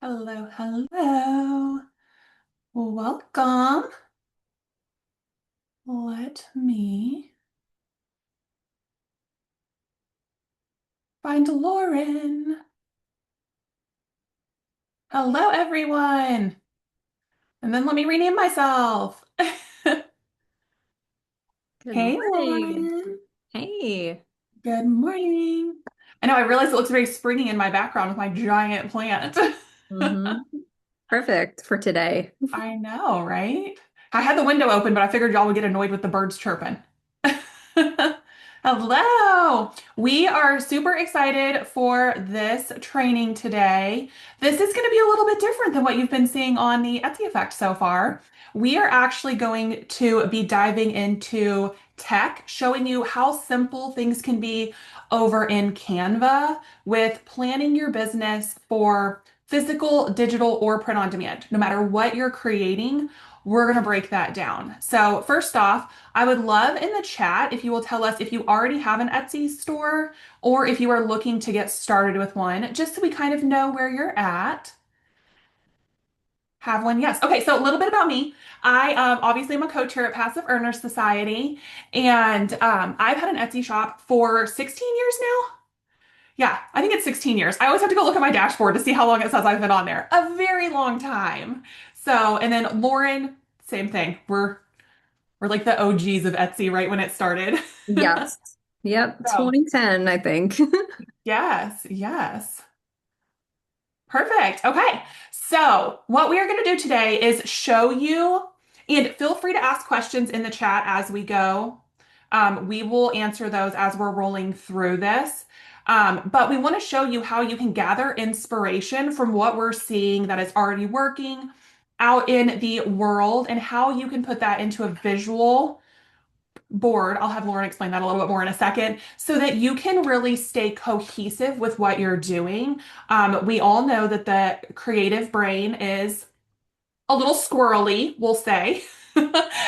Hello, hello. Welcome. Let me find Lauren. Hello, everyone. And then let me rename myself. Good Hey, morning. Lauren. Hey. Good morning. I know, I realize it looks very springy in my background with my giant plant. hmm Perfect for today. I know, right? I had the window open, but I figured y'all would get annoyed with the birds chirping. Hello. We are super excited for this training today. This is going to be a little bit different than what you've been seeing on the Etsy Effect so far. We are actually going to be diving into tech, showing you how simple things can be over in Canva with planning your business for physical, digital, or print on demand. No matter what you're creating, we're going to break that down. So, first off, I would love in the chat if you will tell us if you already have an Etsy store or if you are looking to get started with one, just so we kind of know where you're at. Have one? Yes. Okay, so a little bit about me. I obviously am a coach here at Passive Earners Society, and I've had an Etsy shop for 16 years now. Yeah, I think it's 16 years. I always have to go look at my dashboard to see how long it says I've been on there. A very long time. So, and then Lauren, same thing. We're like the OGs of Etsy right when it started. Yes. Yep. So, 2010, I think. yes, yes. Perfect. Okay. So, what we are going to do today is show you, and feel free to ask questions in the chat as we go. We will answer those as we're rolling through this. But we want to show you how you can gather inspiration from what we're seeing that is already working out in the world and how you can put that into a visual board. I'll have Lauren explain that a little bit more in a second so that you can really stay cohesive with what you're doing. We all know that the creative brain is a little squirrely, we'll say.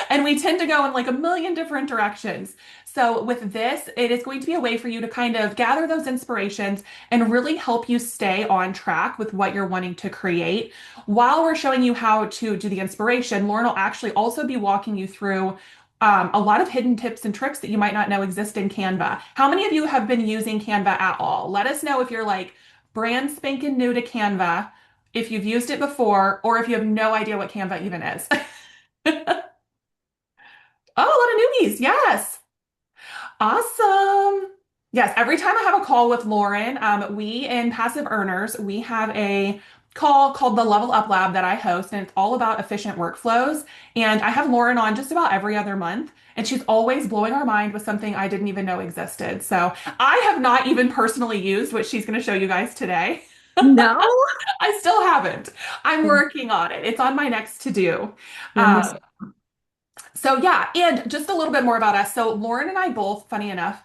And we tend to go in like a million different directions. So, with this, it is going to be a way for you to kind of gather those inspirations and really help you stay on track with what you're wanting to create. While we're showing you how to do the inspiration, Lauren will actually also be walking you through a lot of hidden tips and tricks that you might not know exist in Canva. How many of you have been using Canva at all? Let us know if you're like brand spanking new to Canva, if you've used it before, or if you have no idea what Canva even is. Oh, a lot of newbies. Yes. Awesome. Yes, every time I have a call with Lauren, we in Passive Earners, we have a call called the Level Up Lab that I host, and it's all about efficient workflows. And I have Lauren on just about every other month, and she's always blowing our mind with something I didn't even know existed. So I have not even personally used what she's going to show you guys today. No? I still haven't. I'm working on it. It's on my next to do. You're missing. So yeah, and just a little bit more about us. So Lauren and I both, funny enough,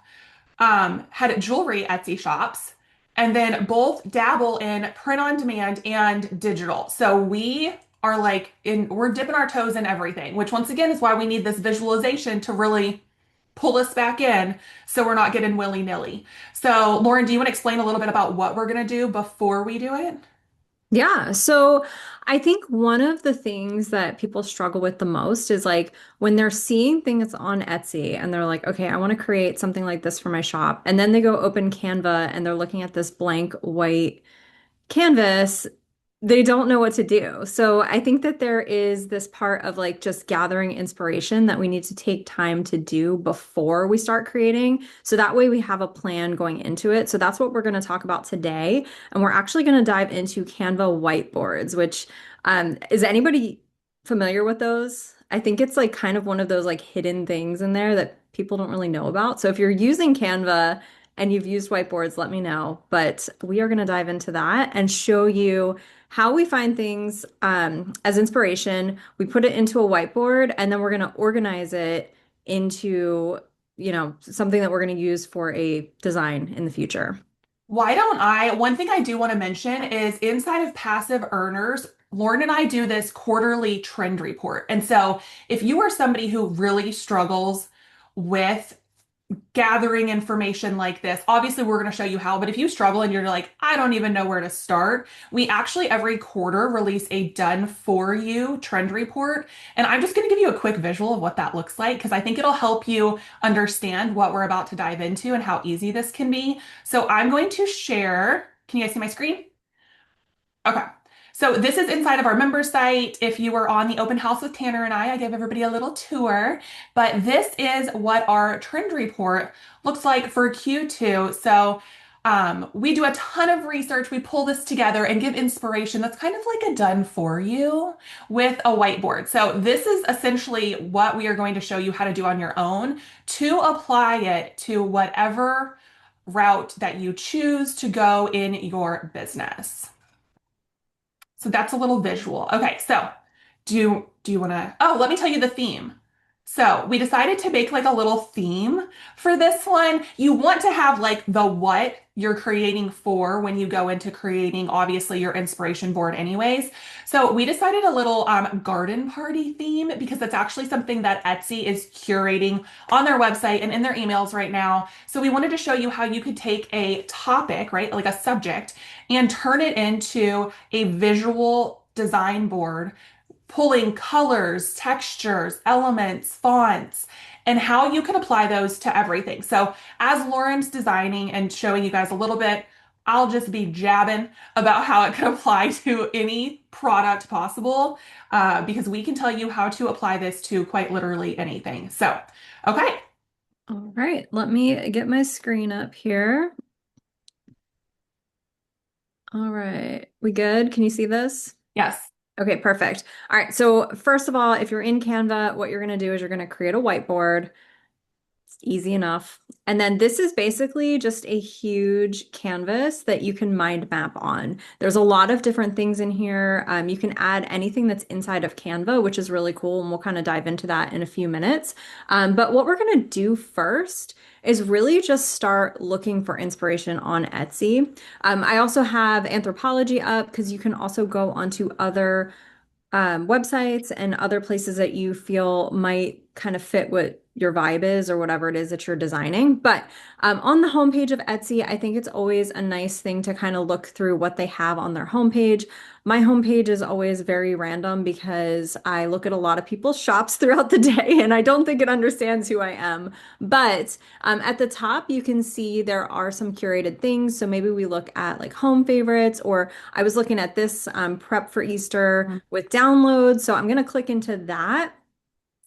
had jewelry Etsy shops, and then both dabble in print on demand and digital. So we are like we're dipping our toes in everything, which once again is why we need this visualization to really pull us back in so we're not getting willy-nilly. So Lauren, do you want to explain a little bit about what we're going to do before we do it? Yeah. So I think one of the things that people struggle with the most is like when they're seeing things on Etsy and they're like, okay, I want to create something like this for my shop. And then they go open Canva and they're looking at this blank white canvas, they don't know what to do. So I think that there is this part of like just gathering inspiration that we need to take time to do before we start creating. So that way we have a plan going into it. So that's what we're going to talk about today. And we're actually going to dive into Canva whiteboards, which is anybody familiar with those? I think it's like kind of one of those like hidden things in there that people don't really know about. So if you're using Canva, and you've used whiteboards, let me know. But we are going to dive into that and show you how we find things as inspiration. We put it into a whiteboard and then we're going to organize it into, something that we're going to use for a design in the future. Why don't I? One thing I do want to mention is inside of Passive Earners, Lauren and I do this quarterly trend report. And so if you are somebody who really struggles with gathering information like this. Obviously, we're going to show you how, but if you struggle and you're like, I don't even know where to start, we actually every quarter release a done for you trend report. And I'm just going to give you a quick visual of what that looks like because I think it'll help you understand what we're about to dive into and how easy this can be. So I'm going to share. Can you guys see my screen? Okay. So this is inside of our member site. If you were on the open house with Tanner and I gave everybody a little tour, but this is what our trend report looks like for Q2. So we do a ton of research. We pull this together and give inspiration that's kind of like a done for you with a whiteboard. So this is essentially what we are going to show you how to do on your own to apply it to whatever route that you choose to go in your business. So that's a little visual. Okay, so do you want to? Oh, let me tell you the theme. So we decided to make like a little theme for this one. You want to have like the what you're creating for when you go into creating, obviously, your inspiration board anyways. So we decided a little garden party theme because that's actually something that Etsy is curating on their website and in their emails right now. So we wanted to show you how you could take a topic, right, like a subject, and turn it into a visual design board pulling colors, textures, elements, fonts, and how you can apply those to everything. So, as Lauren's designing and showing you guys a little bit, I'll just be jabbing about how it can apply to any product possible because we can tell you how to apply this to quite literally anything. So, okay, All right, let me get my screen up here. All right, we good? Can you see this? yes. Okay, perfect. All right, so first of all, if you're in Canva, what you're going to do is you're going to create a whiteboard. It's easy enough. And then this is basically just a huge canvas that you can mind map on. There's a lot of different things in here. You can add anything that's inside of Canva, which is really cool, and we'll kind of dive into that in a few minutes. But what we're going to do first is really just start looking for inspiration on Etsy. I also have Anthropologie up because you can also go onto other websites and other places that you feel might kind of fit what your vibe is or whatever it is that you're designing. But on the homepage of Etsy, I think it's always a nice thing to kind of look through what they have on their homepage. My homepage is always very random because I look at a lot of people's shops throughout the day and I don't think it understands who I am. But at the top, you can see there are some curated things. So maybe we look at like home favorites, or I was looking at this prep for Easter with downloads. So I'm going to click into that.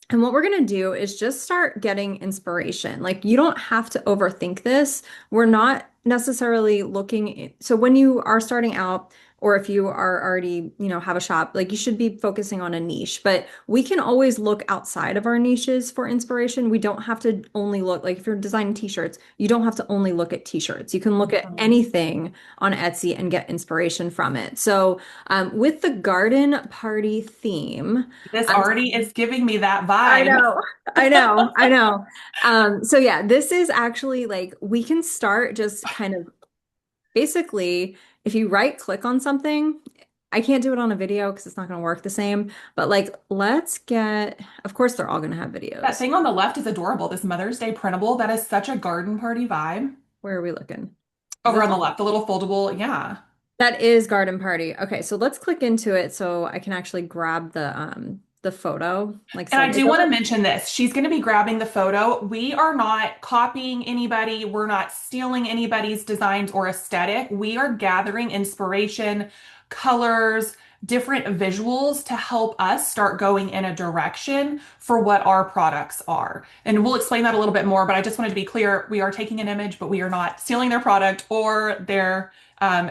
And what we're going to do is just start getting inspiration. Like, you don't have to overthink this. We're not necessarily looking. So when you are starting out, or if you are already, have a shop, like, you should be focusing on a niche, but we can always look outside of our niches for inspiration. We don't have to only look, like, if you're designing t-shirts, you don't have to only look at t-shirts. You can look at Mhm. anything on Etsy and get inspiration from it. So with the garden party theme, This I'm already is giving me that I vibe. know, I know, I know. So yeah, this is actually like we can start just kind of basically if you right click on something, I can't do it on a video because it's not going to work the same, but like let's get, of course they're all going to have That videos. thing on the left is adorable. This Mother's Day printable, that is such a garden party vibe. Where are we looking? Is Over this on the left, the little foldable, yeah. that is garden party. Okay, so let's click into it so I can actually grab the photo, like And I send it do want to over. mention this. She's going to be grabbing the photo. We are not copying anybody. We're not stealing anybody's designs or aesthetic. We are gathering inspiration, colors, different visuals to help us start going in a direction for what our products are. And we'll explain that a little bit more, but I just wanted to be clear, we are taking an image, but we are not stealing their product or their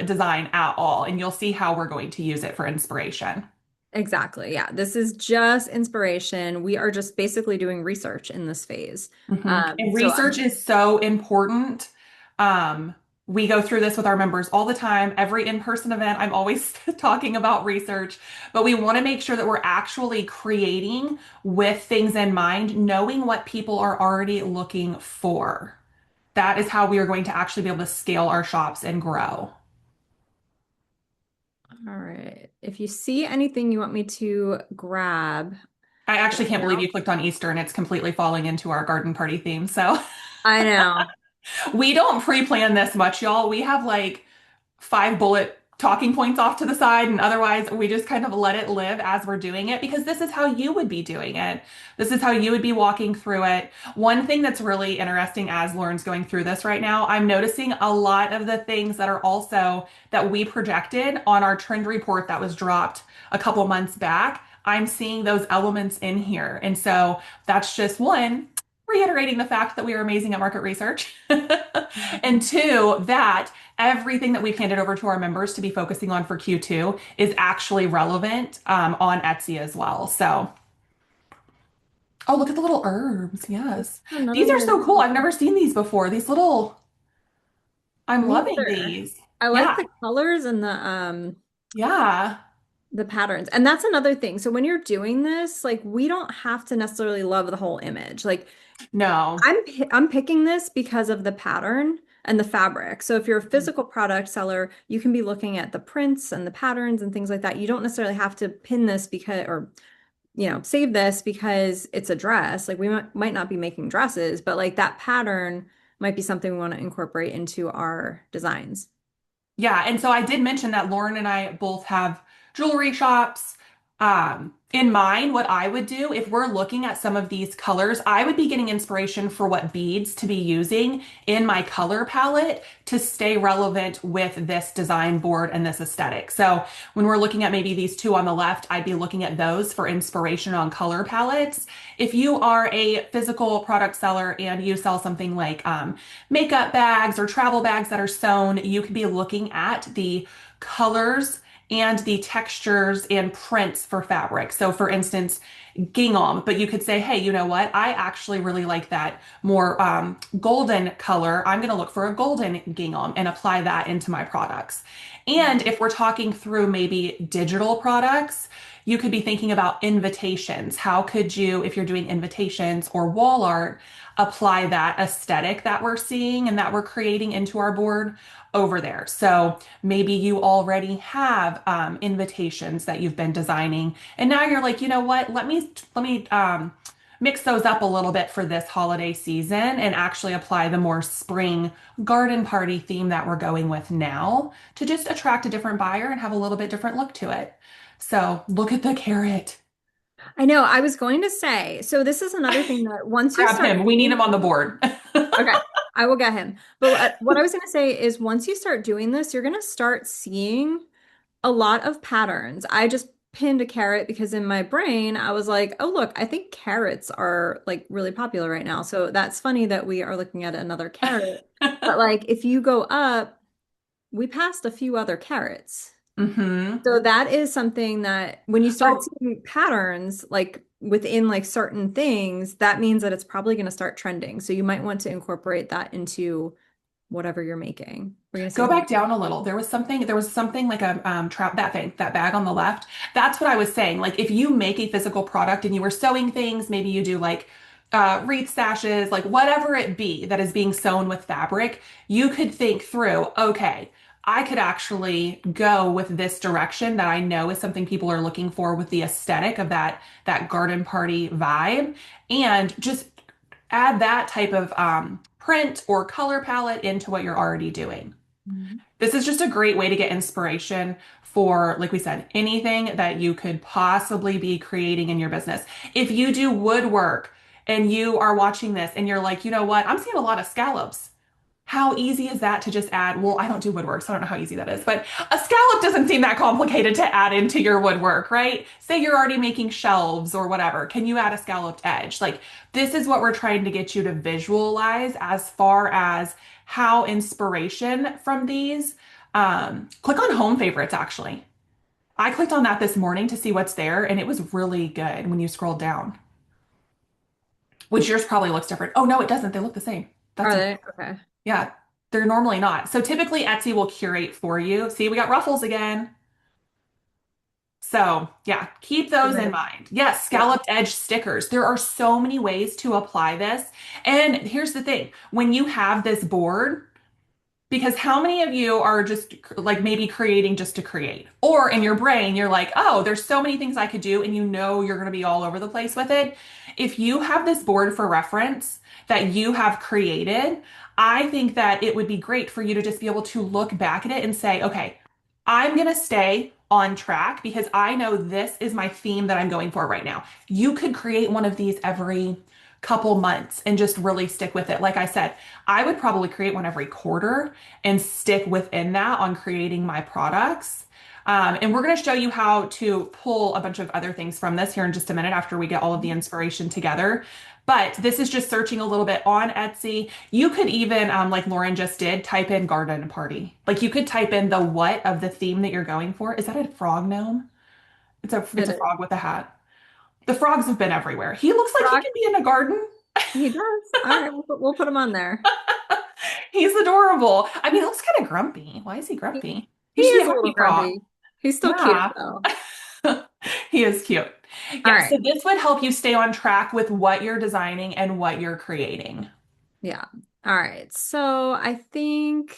design at all. And you'll see how we're going to use it for inspiration. Exactly. Yeah. This is just inspiration. We are just basically doing research in this phase. And So research is so important. Um, we go through this with our members all the time. Every in-person event, I'm always talking about research, but we want to make sure that we're actually creating with things in mind, knowing what people are already looking for. That is how we are going to actually be able to scale our shops and grow. all right. If you see anything you want me to grab, I let actually me can't believe know. you clicked on Easter and it's completely falling into our garden party theme. So I know. We don't pre-plan this much, y'all. We have like 5 bullet talking points off to the side, and otherwise we just kind of let it live as we're doing it because this is how you would be doing it. This is how you would be walking through it. One thing that's really interesting as Lauren's going through this right now, I'm noticing a lot of the things that are also that we projected on our trend report that was dropped a couple months back. I'm seeing those elements in here. And so that's just one, reiterating the fact that we are amazing at market research. And two, that everything that we've handed over to our members to be focusing on for Q2 is actually relevant on Etsy as well. So, oh, look at the little herbs. Yes. Another These are one of so cool. these. I've never seen these before. These little, I'm Me loving either. these. I like Yeah. the colors and Yeah. the patterns. And that's another thing. So when you're doing this, like we don't have to necessarily love the whole image. Like No. I'm picking this because of the pattern and the fabric. So if you're a physical product seller, you can be looking at the prints and the patterns and things like that. You don't necessarily have to pin this because or save this because it's a dress. Like we might not be making dresses, but like that pattern might be something we want to incorporate into our designs. Yeah, and so I did mention that Lauren and I both have jewelry shops. In mind, what I would do if we're looking at some of these colors, I would be getting inspiration for what beads to be using in my color palette to stay relevant with this design board and this aesthetic. So when we're looking at maybe these two on the left, I'd be looking at those for inspiration on color palettes. If you are a physical product seller and you sell something like makeup bags or travel bags that are sewn, you could be looking at the colors and the textures and prints for fabric. So for instance, gingham, but you could say, hey, you know what? I actually really like that more golden color. I'm going to look for a golden gingham and apply that into my products. And if we're talking through maybe digital products, you could be thinking about invitations. How could you, if you're doing invitations or wall art, apply that aesthetic that we're seeing and that we're creating into our board over there? So maybe you already have invitations that you've been designing, and now you're like, you know what? Let me mix those up a little bit for this holiday season and actually apply the more spring garden party theme that we're going with now to just attract a different buyer and have a little bit different look to it. So look at the carrot. I know, I was going to say, so this is another thing that once you Grab start him. We need doing, him on the board. okay, I will get him. But what I was going to say is once you start doing this, you're going to start seeing a lot of patterns. I just pinned a carrot because in my brain, I was like, oh, look, I think carrots are like really popular right now. So that's funny that we are looking at another carrot. But like if you go up, we passed a few other carrots. Hmm. So that is something that when you start Oh, seeing patterns like within like certain things, that means that it's probably going to start trending. So you might want to incorporate that into whatever you're making. We're going to say go something. back down a little. There was something like a trap that thing, that bag on the left. That's what I was saying. Like if you make a physical product and you were sewing things, maybe you do like wreath sashes, like whatever it be that is being sewn with fabric, you could think through, okay, I could actually go with this direction that I know is something people are looking for with the aesthetic of that garden party vibe, and just add that type of print or color palette into what you're already doing. Mhm. This is just a great way to get inspiration for, like we said, anything that you could possibly be creating in your business. If you do woodwork and you are watching this and you're like, you know what, I'm seeing a lot of scallops. How easy is that to just add? Well, I don't do woodwork, so I don't know how easy that is, but a scallop doesn't seem that complicated to add into your woodwork, right? Say you're already making shelves or whatever. Can you add a scalloped edge? Like, this is what we're trying to get you to visualize as far as how inspiration from these. Click on home favorites, actually. I clicked on that this morning to see what's there, and it was really good when you scroll down, which yours probably looks different. Oh, no, it doesn't. They look the same. That's Are okay. they? Okay. Yeah, they're normally not. So typically Etsy will curate for you. See, we got ruffles again. So yeah, keep those in Right. mind. Yes, Yeah. scalloped edge stickers. There are so many ways to apply this. And here's the thing, when you have this board, because how many of you are just like maybe creating just to create? Or in your brain, you're like, oh, there's so many things I could do, and you know you're going to be all over the place with it. If you have this board for reference, that you have created, I think that it would be great for you to just be able to look back at it and say, okay, I'm going to stay on track because I know this is my theme that I'm going for right now. You could create one of these every couple months and just really stick with it. Like I said, I would probably create one every quarter and stick within that on creating my products. And we're going to show you how to pull a bunch of other things from this here in just a minute after we get all of the inspiration together. But this is just searching a little bit on Etsy. You could even, like Lauren just did, type in garden party. Like you could type in the what of the theme that you're going for. Is that a frog gnome? It's It a is. frog with a hat. The frogs have been everywhere. He looks like he Rock, could be in a garden. he does. All right, we'll put him on there. He's adorable. I mean, he looks kind of grumpy. Why is he He, grumpy? He he should be a is a little happy frog. grumpy. He's still cute Yeah. though. He is cute. All Yeah, so right. this would help you stay on track with what you're designing and what you're creating. Yeah. All right. So I think,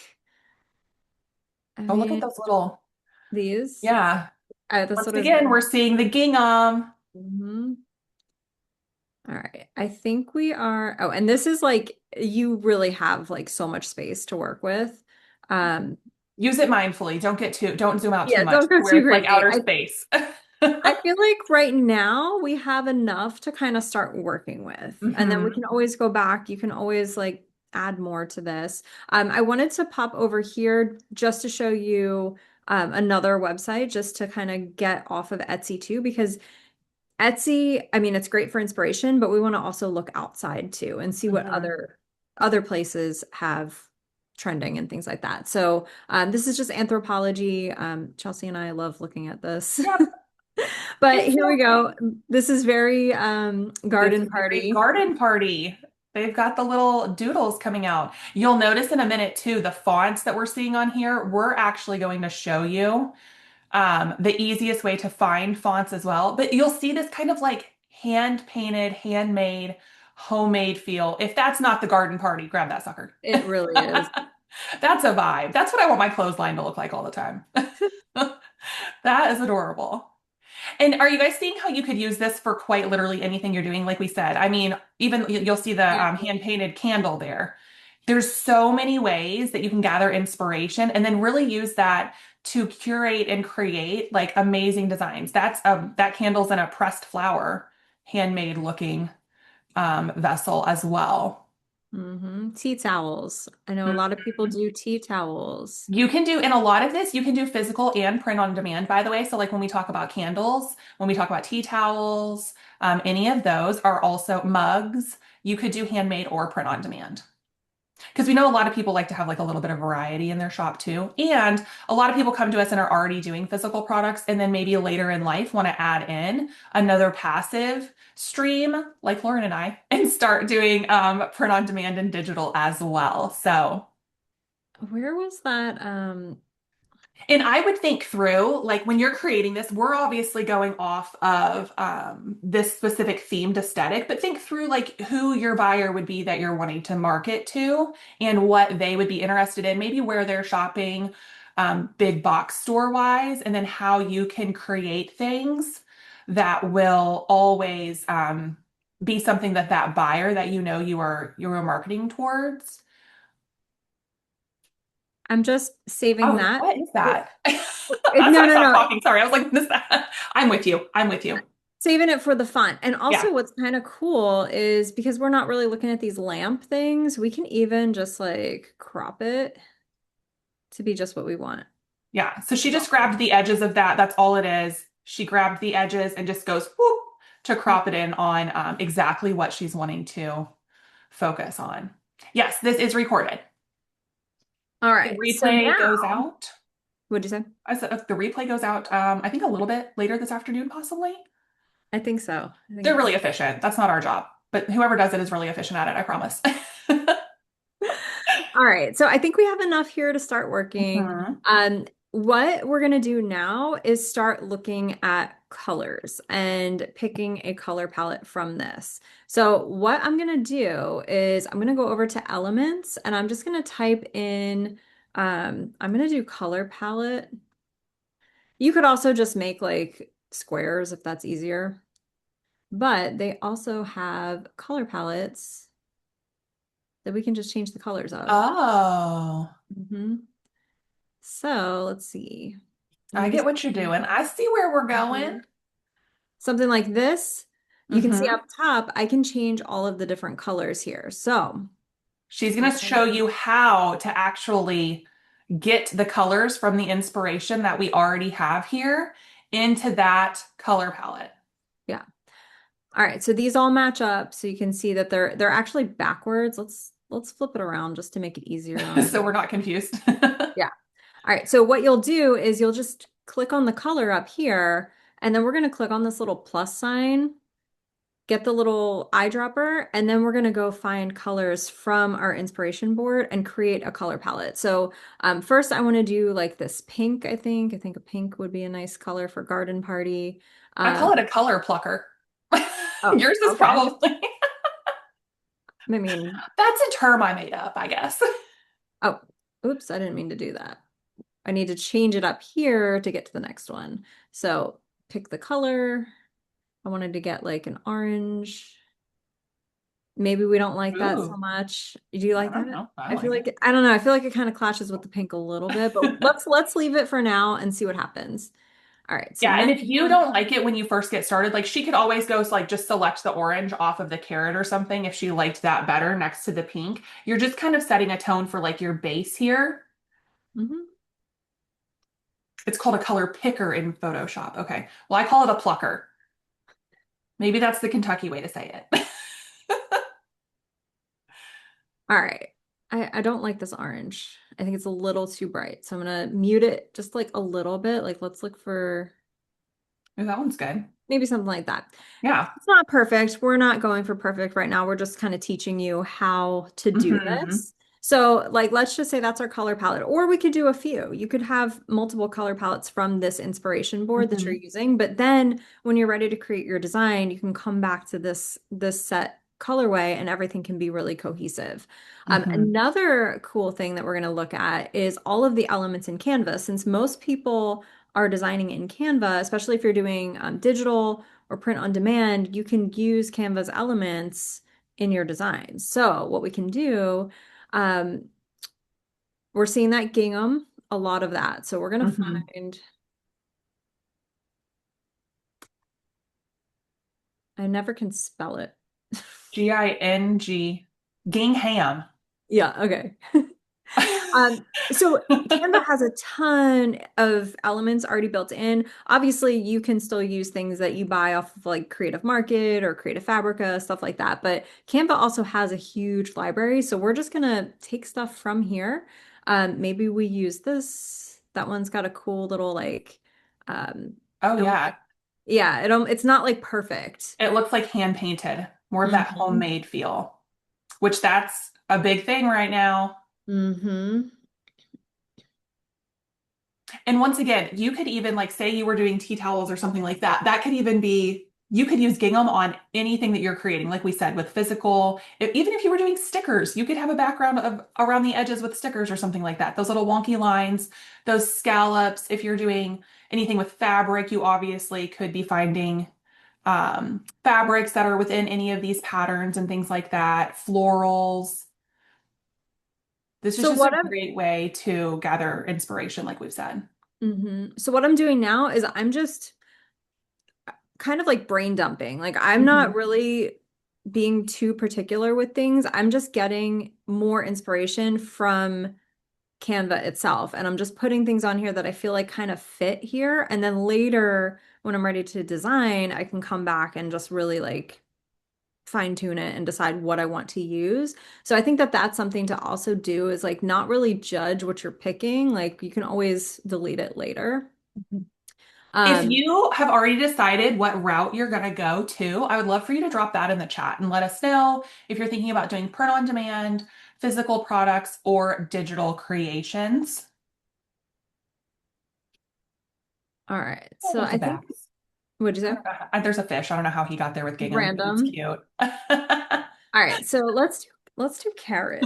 I Oh, look at mean, those little, these. yeah. That's Once what I was again, we're looking. seeing the gingham. Hmm. All right. I think we are. Oh, and this is like you really have like so much space to work with. Um, Use it mindfully. Don't zoom out too yeah, much don't to go where too it's like crazy. outer space. I feel like right now we have enough to kind of start working with. And then we Hmm. can always go back. You can always like add more to this. I wanted to pop over here just to show you another website just to kind of get off of Etsy too, because Etsy, I mean, it's great for inspiration, but we want to also look outside too and see what Hmm. other places have trending and things like that. So this is just Anthropology. Chelsea and I love looking at this. Yep, But here we exactly. go. This is very This garden is very party. garden party. They've got the little doodles coming out. You'll notice in a minute too, the fonts that we're seeing on here, we're actually going to show you the easiest way to find fonts as well. But you'll see this kind of like hand painted, handmade, homemade feel. If that's not the garden party, grab that sucker. It really is. That's a vibe. That's what I want my clothesline to look like all the time. That is adorable. And are you guys seeing how you could use this for quite literally anything you're doing? Like we said, I mean, even you'll see the Candle. hand painted candle there. There's so many ways that you can gather inspiration and then really use that to curate and create like amazing designs. That candle's in a pressed flower, handmade looking vessel as well. Tea towels. I know a lot of people do tea towels. You can do, in a lot of this, you can do physical and print on demand, by the way. So, like when we talk about candles, when we talk about tea towels, any of those are also mugs. You could do handmade or print on demand. Because we know a lot of people like to have like a little bit of variety in their shop too. And a lot of people come to us and are already doing physical products and then maybe later in life want to add in another passive stream like Lauren and I and start doing print on demand and digital as well. So Where was that? and I would think through, like when you're creating this, we're obviously going off of this specific themed aesthetic, but think through like who your buyer would be that you're wanting to market to and what they would be interested in, maybe where they're shopping, big box store wise, and then how you can create things that will always be something that that buyer that you know you are marketing towards. I'm just saving Oh, that. what is For, that? That's no, why I no, stopped no. talking. Sorry. I was like, what is that? I'm with you. I'm with you. Saving it for the fun. And Yeah. also what's kind of cool is because we're not really looking at these lamp things, we can even just like crop it to be just what we want. Yeah. So she It's just all good. grabbed the edges of that. That's all it is. She grabbed the edges and just goes whoop to crop it in on exactly what she's wanting to focus on. Yes, this is recorded. All The right. So replay goes now, out. what'd you say? I said the replay goes out, I think a little bit later this afternoon, possibly. I think so. I think They're it really comes. efficient. That's not our job, but whoever does it is really efficient at it, I promise. All right. So I think we have enough here to start working. Mhm. What we're going to do now is start looking at colors and picking a color palette from this. So what I'm going to do is I'm going to go over to Elements and I'm just going to type in, I'm going to do color palette. You could also just make like squares if that's easier, but they also have color palettes that we can just change the colors of. Oh, hmm So let's see. I Maybe get what you're doing. I see where we're going. something like this. You can see Hmm. up top, I can change all of the different colors here. So She's going we're to show gonna- you how to actually get the colors from the inspiration that we already have here into that color palette. yeah. All right, so these all match up, so you can see that they're actually backwards. Let's flip it around just to make it easier on. So we're not confused. Yeah. All right, so what you'll do is you'll just click on the color up here, and then we're going to click on this little plus sign, get the little eyedropper, and then we're going to go find colors from our inspiration board and create a color palette. So first I want to do like this pink, I think. I think a pink would be a nice color for garden party. I call Um, it a color plucker. oh, Yours is okay. probably, I mean, that's a term I made up, I guess. oh, oops, I didn't mean to do that. I need to change it up here to get to the next one. So pick the color. I wanted to get like an orange. Maybe we don't like that so Ooh, much. Do you I like don't that? know. I I feel like it. like I don't know. I feel like it kind of clashes with the pink a little bit, but let's leave it for now and see what happens. All right. So Yeah, and next if you one. don't like it when you first get started, like she could always go like just select the orange off of the carrot or something if she liked that better next to the pink. You're just kind of setting a tone for like your base here. Mhm. It's called a color picker in Photoshop. Okay. Well, I call it a plucker. Maybe that's the Kentucky way to say it. All right. I don't like this orange. I think it's a little too bright. So I'm gonna mute it just like a little bit. Like let's look for Ooh, that one's good. maybe something like that. Yeah. It's not perfect. We're not going for perfect right now. We're just kind of teaching you how to do Hmm. this. So, like, let's just say that's our color palette, or we could do a few. You could have multiple color palettes from this inspiration board that you're Hmm. using, but then when you're ready to create your design, you can come back to this set colorway and everything can be really cohesive. Hmm. Another cool thing that we're going to look at is all of the elements in Canva. Since most people are designing in Canva, especially if you're doing digital or print on demand, you can use Canva's elements in your design. So what we can do, um, we're seeing that gingham, a lot of that. So we're gonna Hmm. find, I never can spell it. Ging. Gingham. Yeah, okay. So Canva has a ton of elements already built in. Obviously, you can still use things that you buy off of like Creative Market or Creative Fabrica, stuff like that. But Canva also has a huge library. So we're just gonna take stuff from here. Maybe we use this. That one's got a cool little like Oh, almost yeah. like yeah, it's not like perfect. It looks like hand painted, more of that hmm homemade feel, which that's a big thing right now. hmm And once again, you could even like say you were doing tea towels or something like that. That could even be you could use gingham on anything that you're creating. Like we said with physical, even if you were doing stickers, you could have a background of around the edges with stickers or something like that. Those little wonky lines, those scallops. If you're doing anything with fabric, you obviously could be finding fabrics that are within any of these patterns and things like that. Florals. This is So just what a I'm great way to gather inspiration, like we've said. So what I'm doing now is I'm just kind of like brain dumping. Like I'm not Mhm. really being too particular with things. I'm just getting more inspiration from Canva itself. And I'm just putting things on here that I feel like kind of fit here. And then later, when I'm ready to design, I can come back and just really like fine tune it and decide what I want to use. So I think that that's something to also do is like not really judge what you're picking. Like you can always delete it later. If Um, you have already decided what route you're going to go to, I would love for you to drop that in the chat and let us know if you're thinking about doing print on demand, physical products, or digital creations. all right. Oh, So there's a I bat. think, what'd you I say? don't know there's a fish. I don't know how he got there with gingham, but it's Random. cute. All right, so let's do carrot.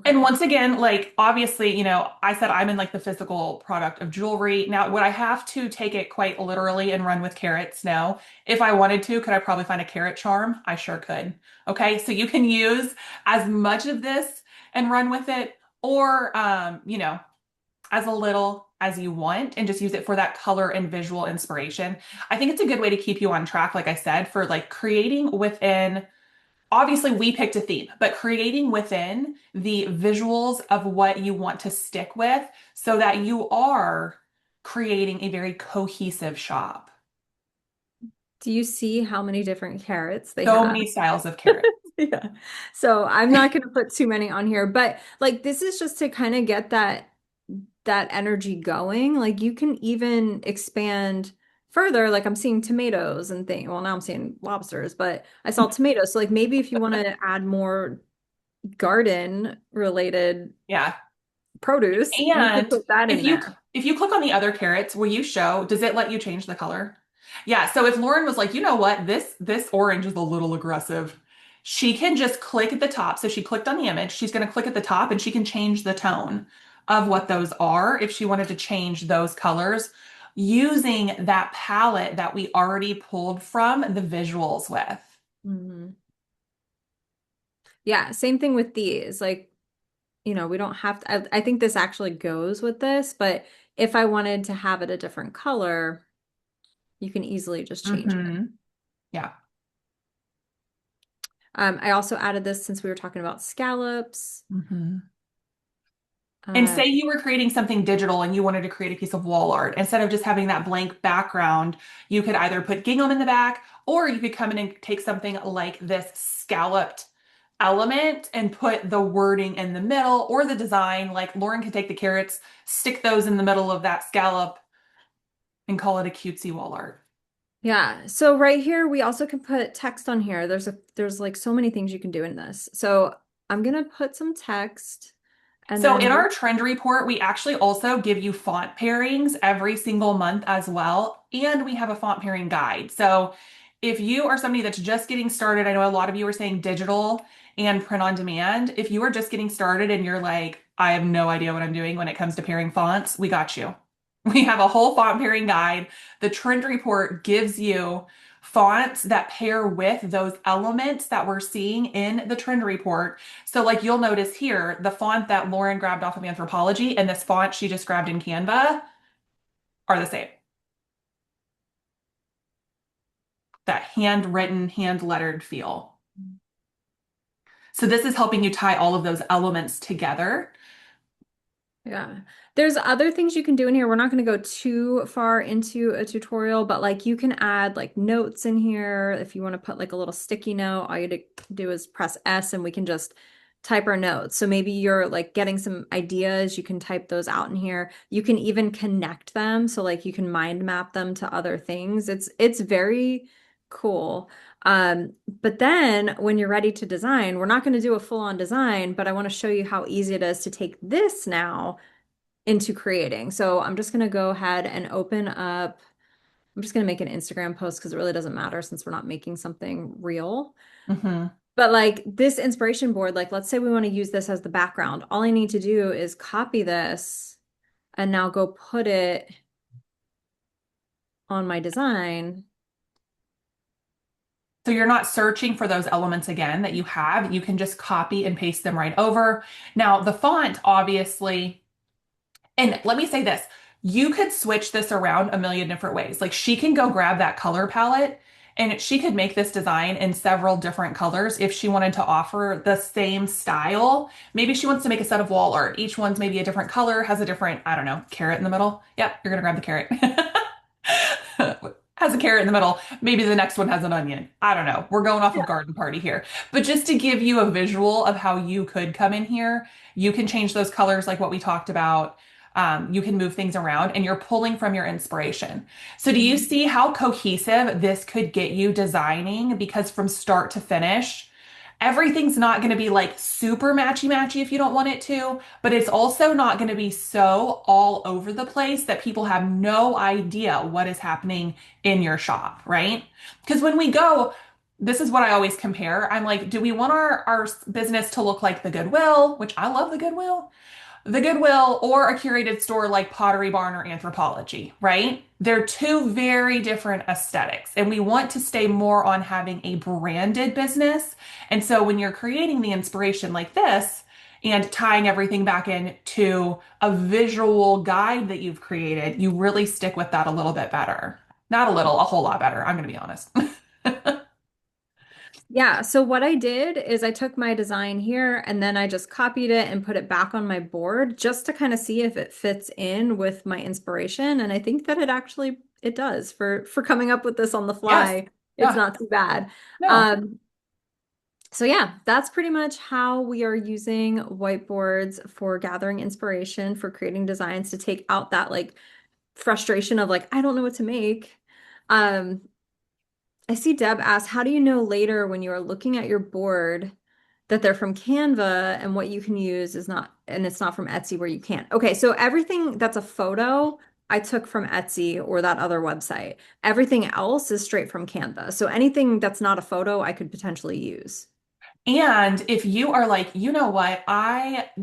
And Okay. once again, like obviously, I said I'm in like the physical product of jewelry. Now, would I have to take it quite literally and run with carrots? No. If I wanted to, could I probably find a carrot charm? I sure could. Okay, so you can use as much of this and run with it, or as a little as you want and just use it for that color and visual inspiration. I think it's a good way to keep you on track, like I said, for like creating within. Obviously, we picked a theme, but creating within the visuals of what you want to stick with so that you are creating a very cohesive shop. Do you see how many different carrots they So have? many styles of carrot. Yeah. So I'm not going to put too many on here, but like this is just to kind of get that energy going. Like you can even expand further. Like I'm seeing tomatoes and things. Well, now I'm seeing lobsters, but I saw tomatoes. So like maybe if you want to add more garden related Yeah. produce, you could And put that if in you there. if you click on the other carrots, will you show, does it let you change the color? Yeah, so if Lauren was like, you know what, this orange is a little aggressive, she can just click at the top. So she clicked on the image, she's going to click at the top and she can change the tone of what those are if she wanted to change those colors using that palette that we already pulled from the visuals with. Mhm. Yeah, same thing with these. Like, we don't have to, I think this actually goes with this, but if I wanted to have it a different color, you can easily just change it. Yeah. I also added this since we were talking about scallops. hmm And Uh, say you were creating something digital and you wanted to create a piece of wall art. Instead of just having that blank background, you could either put gingham in the back or you could come in and take something like this scalloped element and put the wording in the middle or the design. Like Lauren could take the carrots, stick those in the middle of that scallop and call it a cutesy wall art. yeah. So right here, we also can put text on here. There's like so many things you can do in this. So I'm gonna put some text and So then in our trend report, we actually also give you font pairings every single month as well. And we have a font pairing guide. So if you are somebody that's just getting started, I know a lot of you are saying digital and print on demand. If you are just getting started and you're like, I have no idea what I'm doing when it comes to pairing fonts, we got you. We have a whole font pairing guide. The trend report gives you fonts that pair with those elements that we're seeing in the trend report. So like you'll notice here, the font that Lauren grabbed off of Anthropology and this font she just grabbed in Canva are the same. That handwritten, hand lettered feel. So this is helping you tie all of those elements together. yeah. There's other things you can do in here. We're not going to go too far into a tutorial, but like you can add like notes in here. If you want to put like a little sticky note, all you do is press S and we can just type our notes. So maybe you're like getting some ideas, you can type those out in here. You can even connect them. So like you can mind map them to other things. It's very cool. But then when you're ready to design, we're not going to do a full-on design, but I want to show you how easy it is to take this now into creating. So I'm just going to go ahead and open up. I'm just going to make an Instagram post because it really doesn't matter since we're not making something real. hmm But like this inspiration board, like let's say we want to use this as the background. All I need to do is copy this and now go put it on my design. So you're not searching for those elements again that you have. You can just copy and paste them right over. Now, the font, obviously, and let me say this, you could switch this around a million different ways. Like she can go grab that color palette and she could make this design in several different colors if she wanted to offer the same style. Maybe she wants to make a set of wall art. Each one's maybe a different color, has a different, I don't know, carrot in the middle. Yep, you're gonna grab the carrot. Has a carrot in the middle. Maybe the next one has an onion. I don't know. We're going off of Yeah. garden party here. But just to give you a visual of how you could come in here, you can change those colors like what we talked about. You can move things around and you're pulling from your inspiration. So do you Mhm. see how cohesive this could get you designing? Because from start to finish, everything's not going to be like super matchy matchy if you don't want it to, but it's also not going to be so all over the place that people have no idea what is happening in your shop, right? Because when we go, this is what I always compare. I'm like, do we want our business to look like the Goodwill, which I love the Goodwill, or a curated store like Pottery Barn or Anthropology, right? They're two very different aesthetics, and we want to stay more on having a branded business. And so when you're creating the inspiration like this and tying everything back into a visual guide that you've created, you really stick with that a little bit better. Not a little, a whole lot better. I'm going to be honest. Yeah, so what I did is I took my design here and then I just copied it and put it back on my board just to kind of see if it fits in with my inspiration. And I think that it does for coming up with this on the Yes. fly. It's Yeah. not too bad. No. Um, so yeah, that's pretty much how we are using whiteboards for gathering inspiration for creating designs to take out that like frustration of like I don't know what to make. Um, I see Deb asked, how do you know later when you are looking at your board that they're from Canva and what you can use is not, and it's not from Etsy where you can't? Okay, so everything that's a photo I took from Etsy or that other website. Everything else is straight from Canva. So anything that's not a photo I could potentially use. And if you are like, you know what,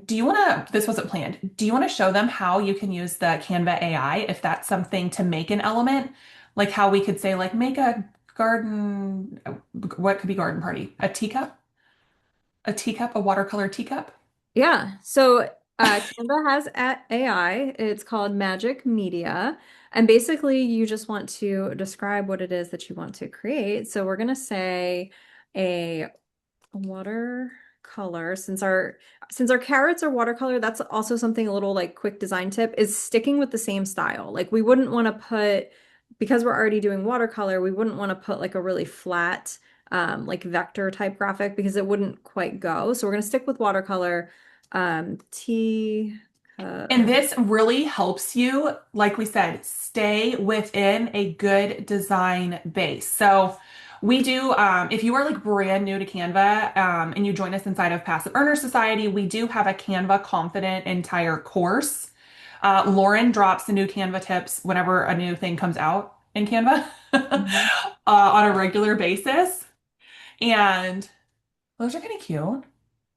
do you want to, this wasn't planned. Do you want to show them how you can use the Canva AI if that's something to make an element? Like how we could say, like, make a garden, what could be garden party? A watercolor teacup? Yeah. So Canva has AI. It's called Magic Media. And basically, you just want to describe what it is that you want to create. So we're going to say a watercolor. Since our carrots are watercolor, that's also something a little like quick design tip is sticking with the same style. Like we wouldn't want to put, because we're already doing watercolor, we wouldn't want to put like a really flat like vector type graphic because it wouldn't quite go. So we're going to stick with watercolor. T And this really helps you, like we said, stay within a good design base. So we do, if you are like brand new to Canva, and you join us inside of Passive Earner Society, we do have a Canva Confident entire course. Lauren drops the new Canva tips whenever a new thing comes out in Canva, Mhm. on a regular basis. And those are kind of cute.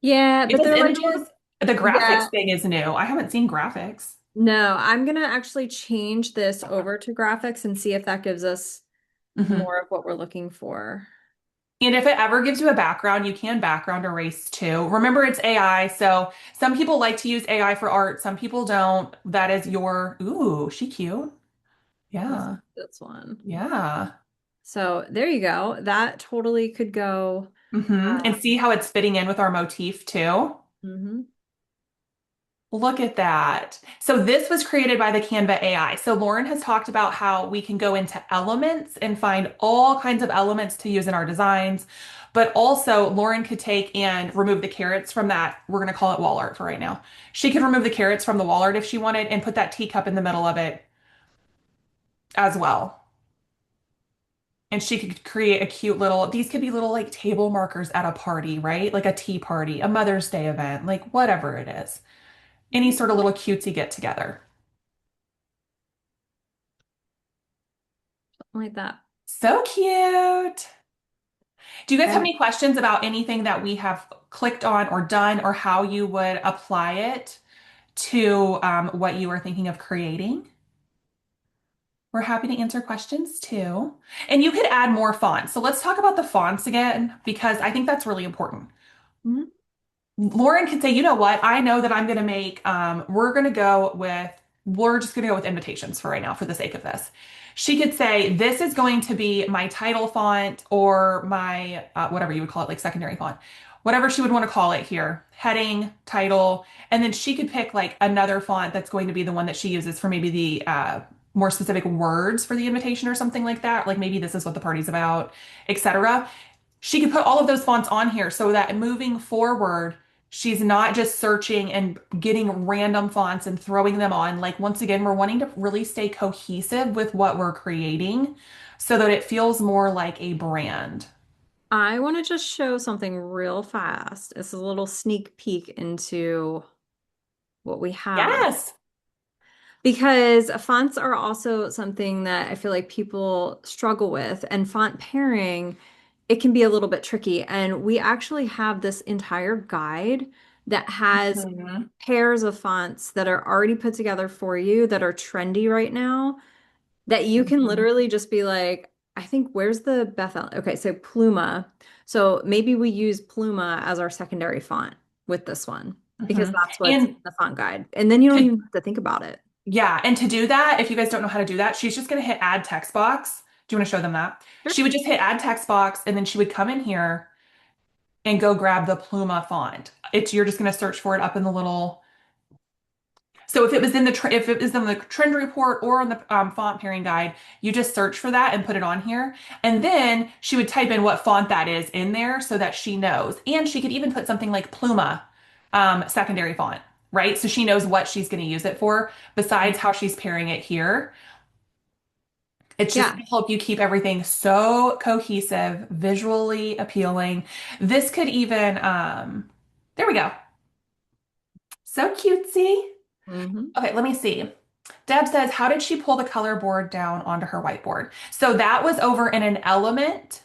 Yeah, It but does they're like images. The graphics yeah. thing is new. I haven't seen graphics. No, I'm gonna actually change this over to graphics and see if that gives us Mhm. more of what we're looking for. And if it ever gives you a background, you can background erase too. Remember, it's AI, so some people like to use AI for art, some people don't. That is ooh, she cute. Let's Yeah, this one. yeah. So there you go. That totally could go. And see how it's fitting in with our motif too? Mhm. Look at that. So this was created by the Canva AI. So Lauren has talked about how we can go into elements and find all kinds of elements to use in our designs. But also Lauren could take and remove the carrots from that. We're going to call it wall art for right now. She could remove the carrots from the wall art if she wanted and put that teacup in the middle of it as well. And she could create a cute little, these could be little like table markers at a party, right? Like a tea party, a Mother's Day event, like whatever it is. Any sort of little cutesy get together. Something like that. So cute. Do you guys have And any questions about anything that we have clicked on or done, or how you would apply it to what you are thinking of creating? We're happy to answer questions too. And you could add more fonts. So let's talk about the fonts again, because I think that's really important. Mhm. Lauren could say, you know what? I know that I'm going to make, we're just going to go with invitations for right now for the sake of this. She could say, this is going to be my title font or my, whatever you would call it, like secondary font, whatever she would want to call it here, heading, title. And then she could pick like another font that's going to be the one that she uses for maybe the, more specific words for the invitation or something like that. Like maybe this is what the party's about, etc. She could put all of those fonts on here so that moving forward, she's not just searching and getting random fonts and throwing them on. Like, once again, we're wanting to really stay cohesive with what we're creating so that it feels more like a brand. I want to just show something real fast. It's a little sneak peek into what we have. Yes. Because fonts are also something that I feel like people struggle with, and font pairing it can be a little bit tricky. And we actually have this entire guide that has Mhm. pairs of fonts that are already put together for you that are trendy right now that you can Mhm. literally just be like, I think where's the Bethel? Okay, so Pluma. So maybe we use Pluma as our secondary font with this one because Mhm. that's what's in And the font guide. And then you don't to even have to think about it. yeah, and to do that, if you guys don't know how to do that, she's just going to hit add text box. Do you want to show them that? Sure. She would just hit add text box and then she would come in here and go grab the Pluma font. It's you're just going to search for it up in the little. So if it was in the if it was in the trend report or on the font pairing guide, you just search for that and put it on here. And then she would type in what font that is in there so that she knows. And she could even put something like Pluma secondary font, right? So she knows what she's going to use it for besides how she's pairing it here. It's just Yeah. going to help you keep everything so cohesive, visually appealing. This could even, there we go. So cutesy. Hmm. Okay, let me see. Deb says, how did she pull the color board down onto her whiteboard? So that was over in an element.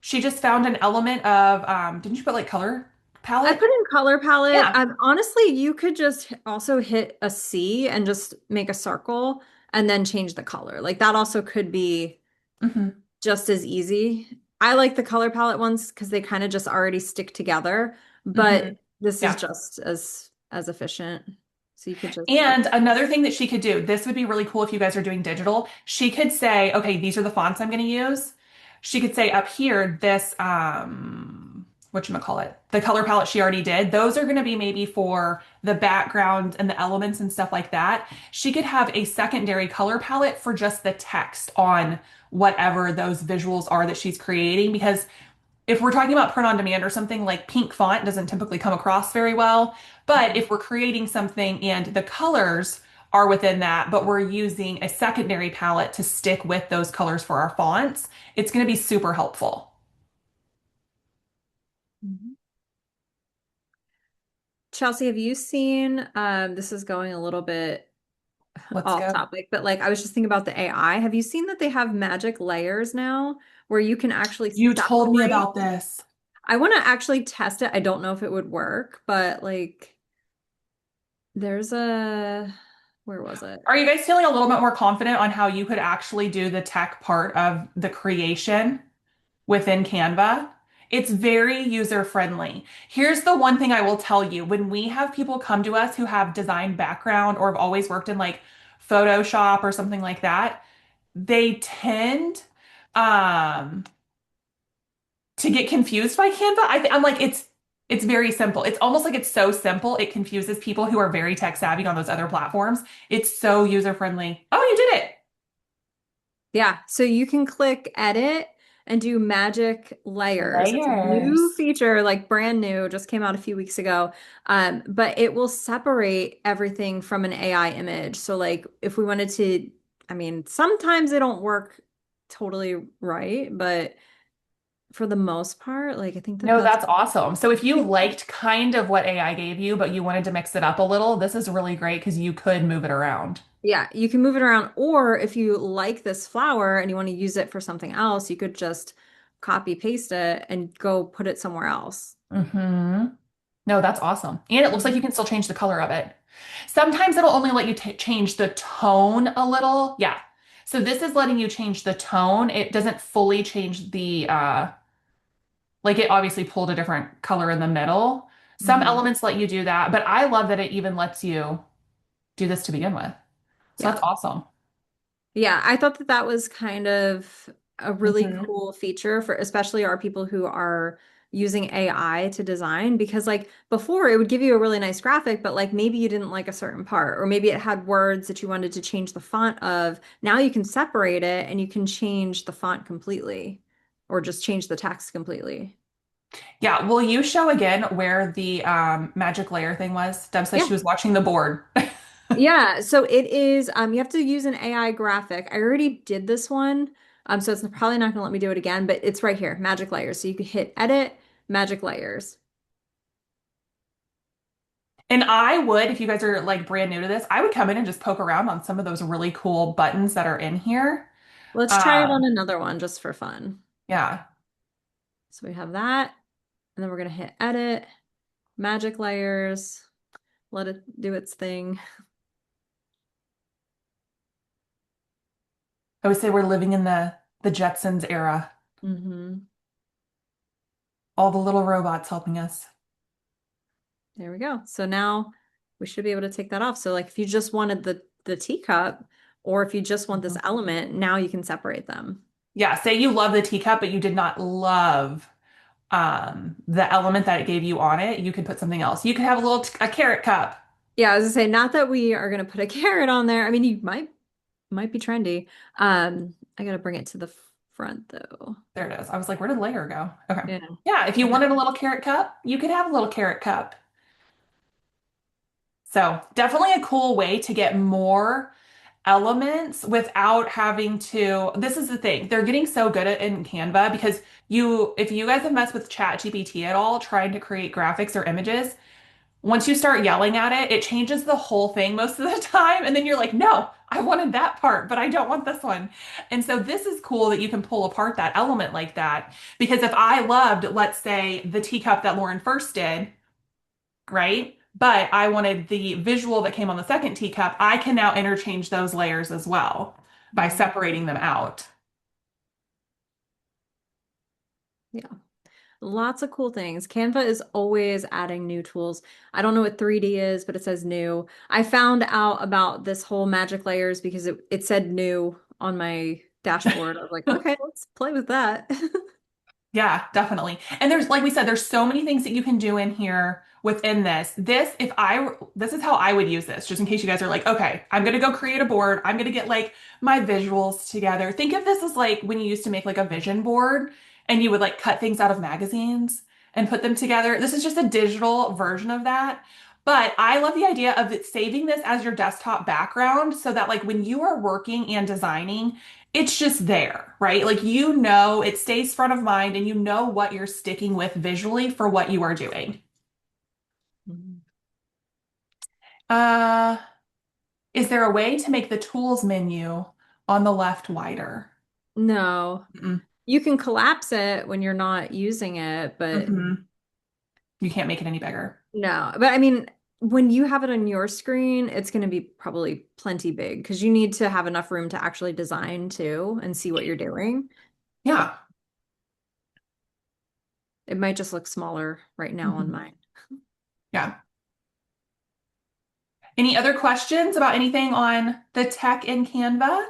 She just found an element of, didn't you put like color I palette? put in color palette. Yeah. Honestly, you could just also hit a C and just make a circle and then change the color. Like that also could be Hmm. just as easy. I like the color palette ones because they kind of just already stick together, Hmm. but this is Yeah. just as efficient. So you could just And another thing that she could do, this would be really cool if you guys are doing digital. She could say, okay, these are the fonts I'm going to use. She could say up here, this, whatchamacallit, the color palette she already did. Those are going to be maybe for the background and the elements and stuff like that. She could have a secondary color palette for just the text on whatever those visuals are that she's creating because if we're talking about print on demand or something like pink font doesn't typically come across very well. But if we're creating something and the colors are within that, but we're using a secondary palette to stick with those colors for our fonts, it's going to be super helpful. Mhm. Chelsea, have you seen this is going a little bit Let's off go. topic, but like I was just thinking about the AI. Have you seen that they have magic layers now where you can actually You told me separate? about this. I want to actually test it. I don't know if it would work, but like there's a where was it? Are you guys feeling a little bit more confident on how you could actually do the tech part of the creation within Canva? It's very user friendly. Here's the one thing I will tell you. When we have people come to us who have design background or have always worked in like Photoshop or something like that, they tend um to get confused by Canva. I'm like it's very simple. It's almost like it's so simple it confuses people who are very tech savvy on those other platforms. It's so user friendly. Oh, you did it. Yeah, so you can click edit and do magic layers. It's a new Layers. feature, like brand new, just came out a few weeks ago. But it will separate everything from an AI image. So like if we wanted to, I mean, sometimes they don't work totally right, but for the most part, like I think that No, that's that's awesome. So if you pretty cool. liked kind of what AI gave you, but you wanted to mix it up a little, this is really great because you could move it around. Yeah, you can move it around, or if you like this flower and you want to use it for something else, you could just copy paste it and go put it somewhere else. Hmm. No, that's awesome. And it looks like you can still change the color of it. Sometimes it'll only let you change the tone a little. Yeah. So this is letting you change the tone. It doesn't fully change the like it obviously pulled a different color in the middle. Some Mhm. elements let you do that, but I love that it even lets you do this to begin with. So Yeah. that's awesome. Yeah, I thought that that was kind of a really Hmm. cool feature for especially our people who are using AI to design because like before it would give you a really nice graphic, but like maybe you didn't like a certain part or maybe it had words that you wanted to change the font of. Now you can separate it and you can change the font completely or just change the text completely. Yeah, will you show again where the magic layer thing was? Deb said Yeah. she was watching the board. Yeah, so it is you have to use an AI graphic. I already did this one. So it's probably not gonna let me do it again, but it's right here, magic layers. So you can hit edit, magic layers. And I would, if you guys are like brand new to this, I would come in and just poke around on some of those really cool buttons that are in here. Let's try it on Um, another one just for fun. yeah. So we have that, and then we're gonna hit edit, magic layers, let it do its thing. I would say we're living in the Jetsons era. Hmm. All the little robots helping us. There we go. So now we should be able to take that off. So like if you just wanted the teacup, or if you just want this Mhm. element, now you can separate them. Yeah, say you love the teacup, but you did not love the element that it gave you on it. You could put something else. You could have a carrot cup. Yeah, I was gonna say, not that we are gonna put a carrot on there. I mean, you might be trendy. I gotta bring it to the front though. There it is. I was like, where did layer go? Okay. Yeah. Yeah, if you Okay. wanted a little carrot cup, you could have a little carrot cup. So definitely a cool way to get more elements without having to. This is the thing. They're getting so good at in Canva because if you guys have messed with ChatGPT at all, trying to create graphics or images, once you start yelling at it, it changes the whole thing most of the time. And then you're like, no, I wanted that part, but I don't want this one. And so this is cool that you can pull apart that element like that. Because if I loved, let's say, the teacup that Lauren first did, right? But I wanted the visual that came on the second teacup, I can now interchange those layers as well by Mhm. separating them out. Yeah. Lots of cool things. Canva is always adding new tools. I don't know what 3D is, but it says new. I found out about this whole magic layers because it said new on my dashboard. I was like, okay, let's play with that. Yeah, definitely. And there's, like we said, there's so many things that you can do in here within this. This is how I would use this, just in case you guys are like, okay, I'm gonna go create a board. I'm gonna get like my visuals together. Think of this as like when you used to make like a vision board and you would like cut things out of magazines and put them together. This is just a digital version of that. But I love the idea of it saving this as your desktop background so that like when you are working and designing, it's just there, right? Like you know, it stays front of mind and you know what you're sticking with visually for what you are doing. Mhm. Uh, is there a way to make the tools menu on the left wider? No, Mm-mm. you can collapse it when you're not using it, but Mhm. You can't make it any bigger. no. But I mean, when you have it on your screen, it's going to be probably plenty big because you need to have enough room to actually design too and see what you're doing. Yeah. It might just look smaller right now on Mhm. mine. Yeah. Any other questions about anything on the tech in Canva?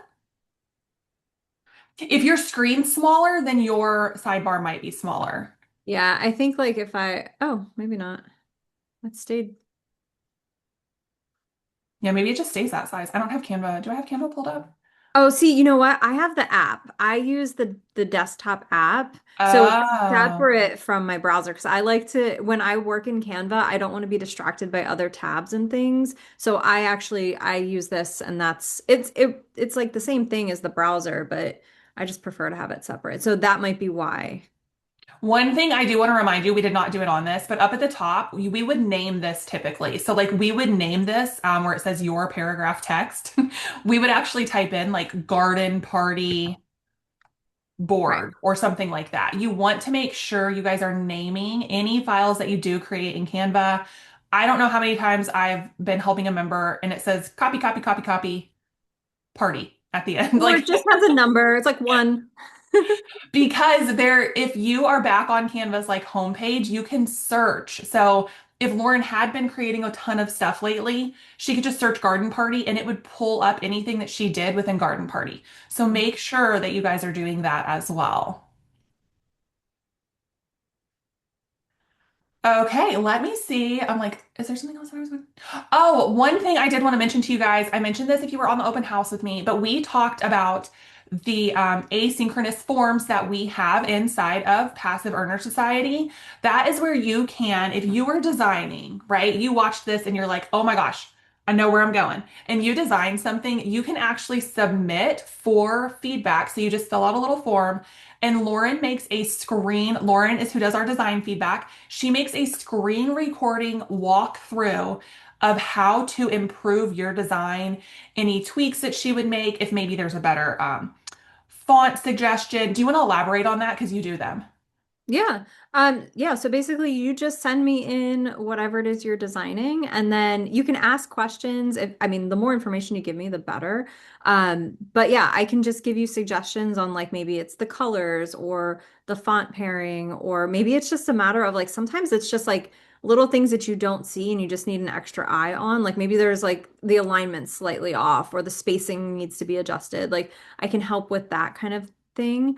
If your screen's smaller, then your sidebar might be smaller. Yeah, I think like if oh, maybe not. It stayed. Yeah, maybe it just stays that size. I don't have Canva. Do I have Canva pulled up? Oh, see, you know what? I have the app. I use the desktop app. So it's Oh. separate from my browser because I like to, when I work in Canva, I don't want to be distracted by other tabs and things. So I use this and it's like the same thing as the browser, but I just prefer to have it separate. So that might be why. One thing I do want to remind you, we did not do it on this, but up at the top, we would name this typically. So, like, we would name this where it says your paragraph text. We would actually type in like garden party Right. board or something like that. You want to make sure you guys are naming any files that you do create in Canva. I don't know how many times I've been helping a member and it says copy, copy, copy, copy, party at the end. Or Like, it just has a number. It's like one. because if you are back on Canva's like homepage, you can search. So if Lauren had been creating a ton of stuff lately, she could just search Garden Party and it would pull up anything that she did within Garden Party. So make sure that you guys are doing that as well. Okay, let me see. I'm like, is there something else that I was going to? Oh, one thing I did want to mention to you guys. I mentioned this if you were on the open house with me, but we talked about the asynchronous forms that we have inside of Passive Earner Society. That is where you can, if you are designing, right? You watch this and you're like, oh my gosh, I know where I'm going. And you design something, you can actually submit for feedback. So you just fill out a little form and Lauren makes a screen. Lauren is who does our design feedback. She makes a screen recording walkthrough of how to improve your design, any tweaks that she would make, if maybe there's a better font suggestion. Do you want to elaborate on that? Because you do them. Yeah. Yeah, so basically you just send me in whatever it is you're designing and then you can ask questions. If I mean, the more information you give me, the better. But yeah, I can just give you suggestions on like maybe it's the colors or the font pairing, or maybe it's just a matter of like sometimes it's just like little things that you don't see and you just need an extra eye on. Like maybe there's like the alignment slightly off or the spacing needs to be adjusted. Like I can help with that kind of thing.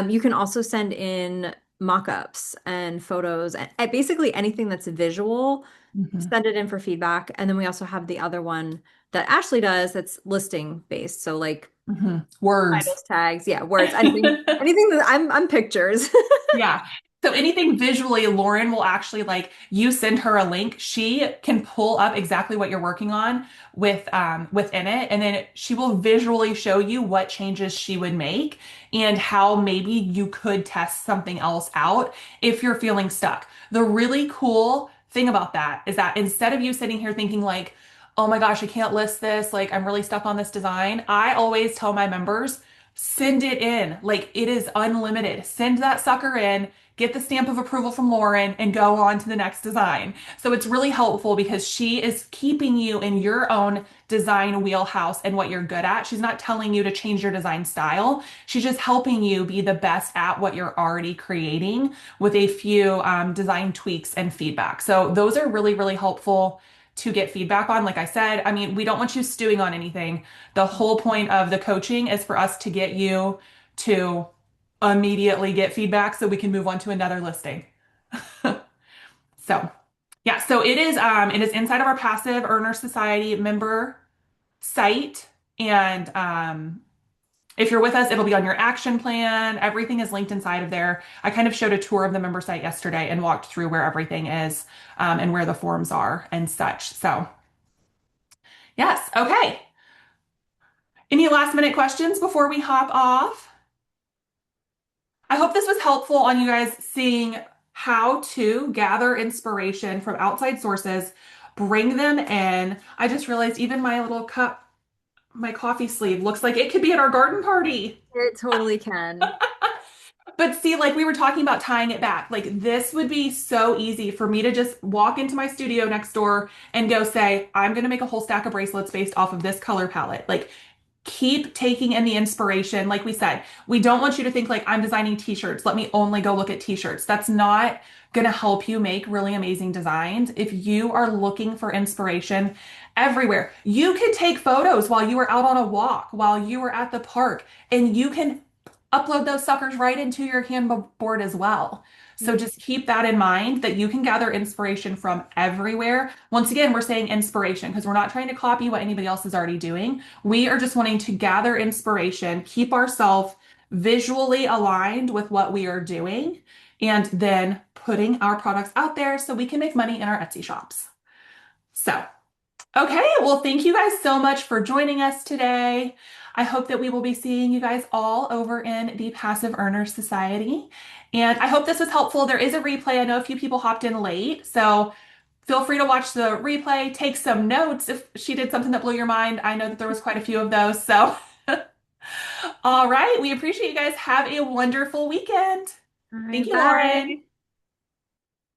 You can also send in mock-ups and photos and basically anything that's visual, Mhm, send it in for feedback. And then we also have the other one that Ashley does that's listing based. So like mhm. Words. titles, tags, yeah, words, anything that I'm pictures. Yeah. So anything visually, Lauren will actually like you send her a link. She can pull up exactly what you're working on within it, and then she will visually show you what changes she would make and how maybe you could test something else out if you're feeling stuck. The really cool thing about that is that instead of you sitting here thinking like, oh my gosh, I can't list this, like I'm really stuck on this design, I always tell my members send it in. Like it is unlimited. Send that sucker in, get the stamp of approval from Lauren, and go on to the next design. So it's really helpful because she is keeping you in your own design wheelhouse and what you're good at. She's not telling you to change your design style. She's just helping you be the best at what you're already creating with a few design tweaks and feedback. So those are really, really helpful to get feedback on. Like I said, I mean, we don't want you stewing on anything. The whole point of the coaching is for us to get you to immediately get feedback so we can move on to another listing. So, yeah, so it is inside of our Passive Earner Society member site and if you're with us, it'll be on your action plan. Everything is linked inside of there. I kind of showed a tour of the member site yesterday and walked through where everything is and where the forms are and such. So, yes, okay. Any last minute questions before we hop off? I hope this was helpful on you guys seeing how to gather inspiration from outside sources, bring them in. I just realized even my little cup, my coffee sleeve looks like it could be at our garden party. It totally can. But see, like we were talking about tying it back, like this would be so easy for me to just walk into my studio next door and go say, I'm going to make a whole stack of bracelets based off of this color palette. Like keep taking in the inspiration. Like we said, we don't want you to think like I'm designing t-shirts. Let me only go look at t-shirts. That's not going to help you make really amazing designs. If you are looking for inspiration everywhere, you could take photos while you were out on a walk, while you were at the park, and you can upload those suckers right into your Canva board as well. So just keep that in mind that you can gather inspiration from everywhere. Once again, we're saying inspiration because we're not trying to copy what anybody else is already doing. We are just wanting to gather inspiration, keep ourselves visually aligned with what we are doing, and then putting our products out there so we can make money in our Etsy shops. So, okay, well, thank you guys so much for joining us today. I hope that we will be seeing you guys all over in the Passive Earner Society. And I hope this was helpful. There is a replay. I know a few people hopped in late, so feel free to watch the replay, take some notes if she did something that blew your mind. I know that there was quite a few of those. So, all right, we appreciate you guys. Have a wonderful weekend. All Thank right, you, Lauren. bye.